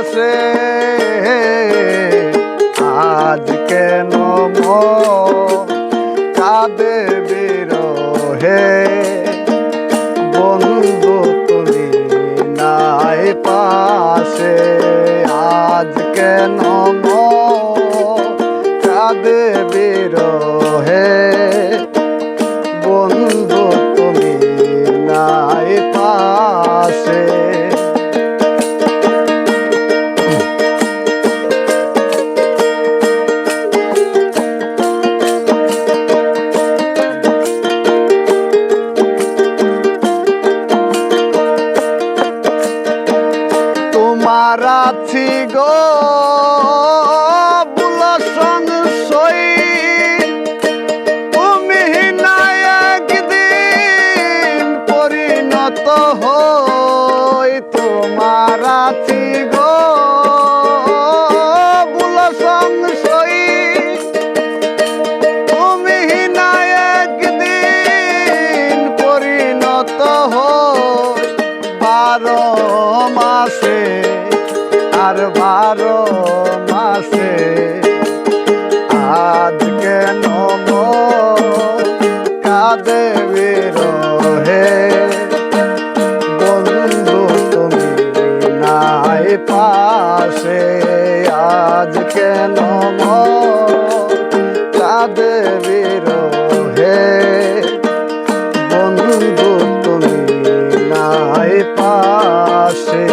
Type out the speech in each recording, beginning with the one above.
পাশে আজ কেন কাঁদে বিরহে বন্ধু তুমি নাই পাশে আজ কেন কাঁদে বিরহে বন্ধু তুমি নাই পাশে তোমার আছি গো বুলা সংশয় তুমি নাই একদিন পরিণত হই তোমার আছি গো বুলা সংশয় তুমি নাই একদিন পরিণত হই 12 মাসে আর 12 মাসে আজ কেন কাঁদে বিরহে বন্ধু তুমি নাই পাশে আজ কেন কাঁদে বিরহে বন্ধু তুমি নাই পাশে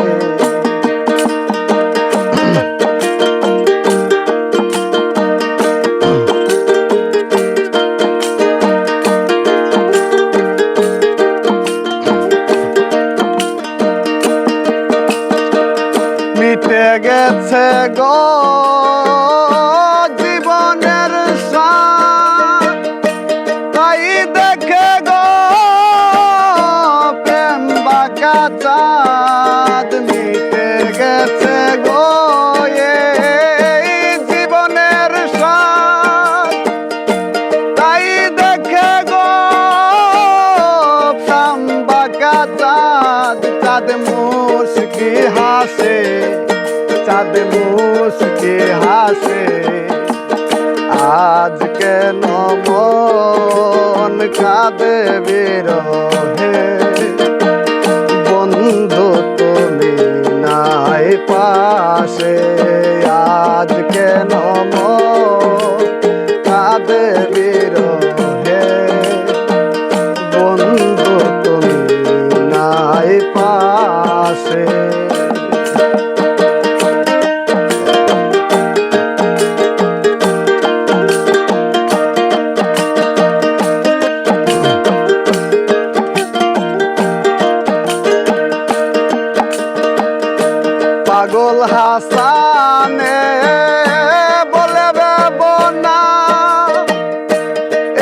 মিটে গেছে গো জীবনের সাথ তাই দেখে গো প্রেম বাঁকা চাঁদ মিটে গেছে গো এই জীবনের সাথ তাই দেখে গো প্রেম বাঁকা চাঁদ চাঁদ মুস্কি হাসে চাঁদ মুস্কি হাসে আজ কেন মন কাঁদে বিরহে বন্ধু তুমি নাই পাশে আজ কেন মন কাঁদে বিরহে বন্ধু তুমি নাই পাশে পাগল হাসানে বলে বেবনা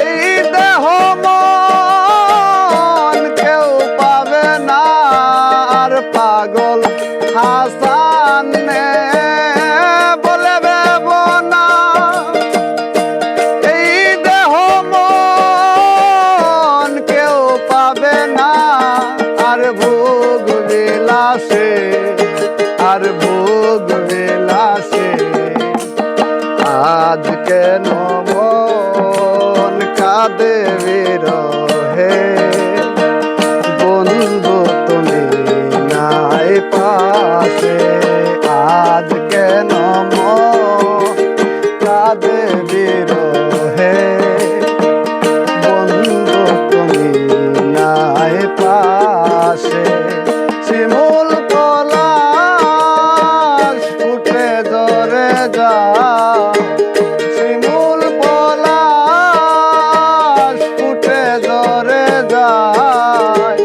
এই দেহ মন কেউ পাবে না আর পাগল হাসানে বলে বেবনা এই দেহ মন কেউ পাবে না আর ভোগ বিলাসে আর ভোগ বিলাসে আজ কেন মন কাঁদে বিরহে বন্ধু তুমি নাই পাশে আজ কেন মন কাঁদে বিরহে বন্ধু তুমি নাই পাশে শিমুল পলাশ ফুটে ঝরে যায় শিমুল পলাশ ফুটে ঝরে যায়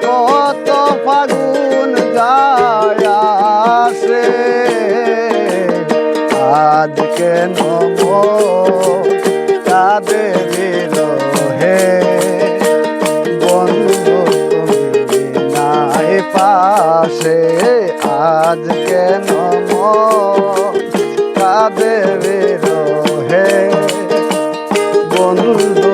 কত ফাগুন যায় আসে আজ কেন কাঁদে বিরহে বন্ধু তুমি নাই পাশে আজ কেন কাঁদে বিরহে বন্ধু